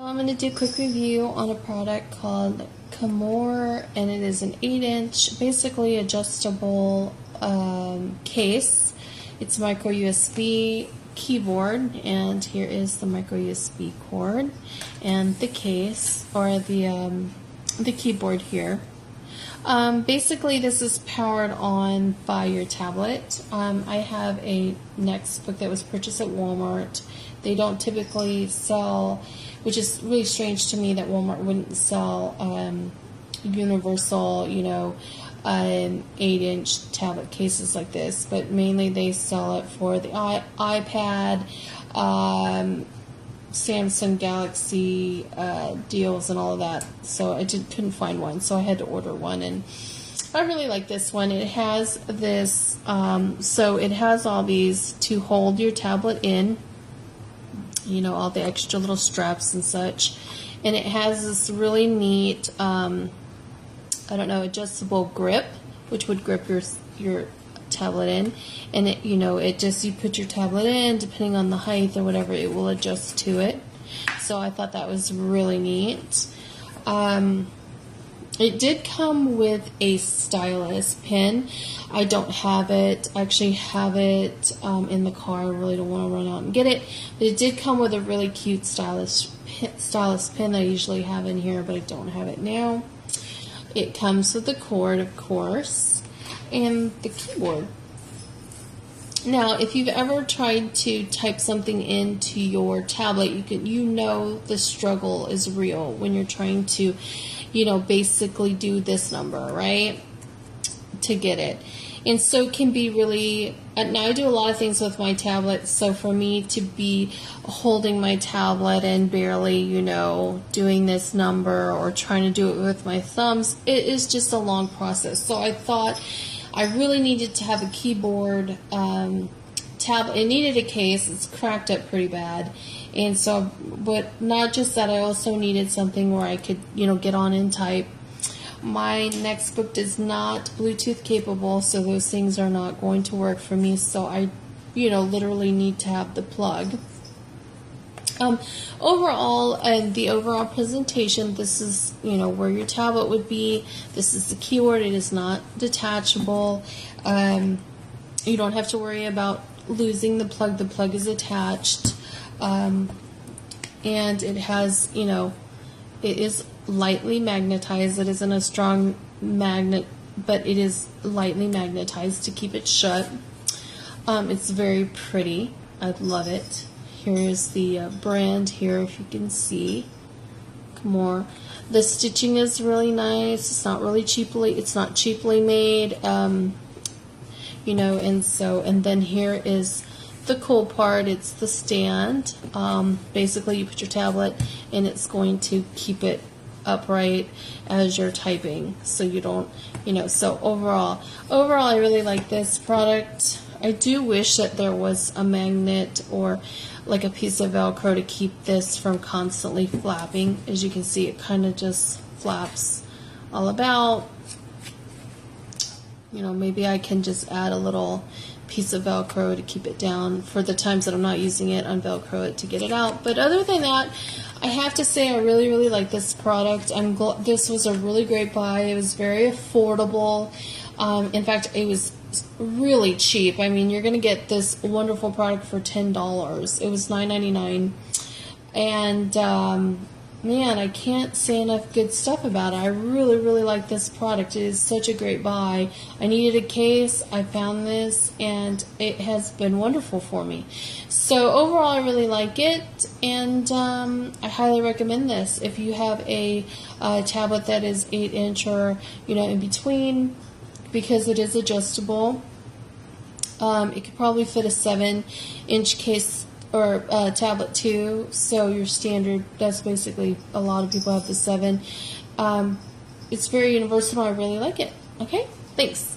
I'm going to do a quick review on a product called Kamor, and it is an 8-inch, basically adjustable case. It's micro USB keyboard, and here is the micro USB cord and the case, or the keyboard here. Basically, this is powered on by your tablet. I have a Nextbook that was purchased at Walmart. They don't typically sell, which is really strange to me that Walmart wouldn't sell universal, 8-inch tablet cases like this, but mainly they sell it for the iPad, Samsung Galaxy deals and all of that. So I couldn't find one, so I had to order one, and I really like this one. It has this, so it has all these to hold your tablet in, all the extra little straps and such, and it has this really neat, adjustable grip, which would grip your tablet in, and it, you put your tablet in, depending on the height or whatever, it will adjust to it. So I thought that was really neat. It did come with a stylus pen. I don't have it. I actually have it in the car. I really don't want to run out and get it. But it did come with a really cute stylus pen that I usually have in here, but I don't have it now. It comes with the cord, of course, and the keyboard. Now, if you've ever tried to type something into your tablet, the struggle is real when you're trying to, basically do this number, right, to get it. And so it can be really, now I do a lot of things with my tablet, so for me to be holding my tablet and barely, doing this number or trying to do it with my thumbs, it is just a long process. So I thought I really needed to have a keyboard tablet. It needed a case. It's cracked up pretty bad. And so, but not just that, I also needed something where I could, get on and type. My Nextbook is not Bluetooth capable, so those things are not going to work for me. So I, literally need to have the plug. Overall, the overall presentation, this is, where your tablet would be. This is the keyboard. It is not detachable. You don't have to worry about losing the plug. The plug is attached. And it has, it is lightly magnetized. It isn't a strong magnet, but it is lightly magnetized to keep it shut. It's very pretty. I love it. Here's the brand here, if you can see. Kamor. The stitching is really nice. It's not cheaply made. And then here is the cool part. It's the stand. Basically, you put your tablet, and it's going to keep it upright as you're typing, so you don't, so overall, I really like this product. I do wish that there was a magnet or like a piece of Velcro to keep this from constantly flapping. As you can see, it kind of just flaps all about. Maybe I can just add a little piece of Velcro to keep it down for the times that I'm not using it, unvelcro it to get it out. But other than that, I have to say I really, really like this product. This was a really great buy. It was very affordable. In fact, it was really cheap. I mean, you're going to get this wonderful product for $10. It was $9.99. And man, I can't say enough good stuff about it. I really, really like this product. It is such a great buy. I needed a case. I found this, and it has been wonderful for me. So overall, I really like it, and I highly recommend this. If you have a tablet that is 8-inch or in between, because it is adjustable, it could probably fit a 7-inch case or tablet too, so your standard, that's basically, a lot of people have the 7. It's very universal. I really like it. Okay, thanks.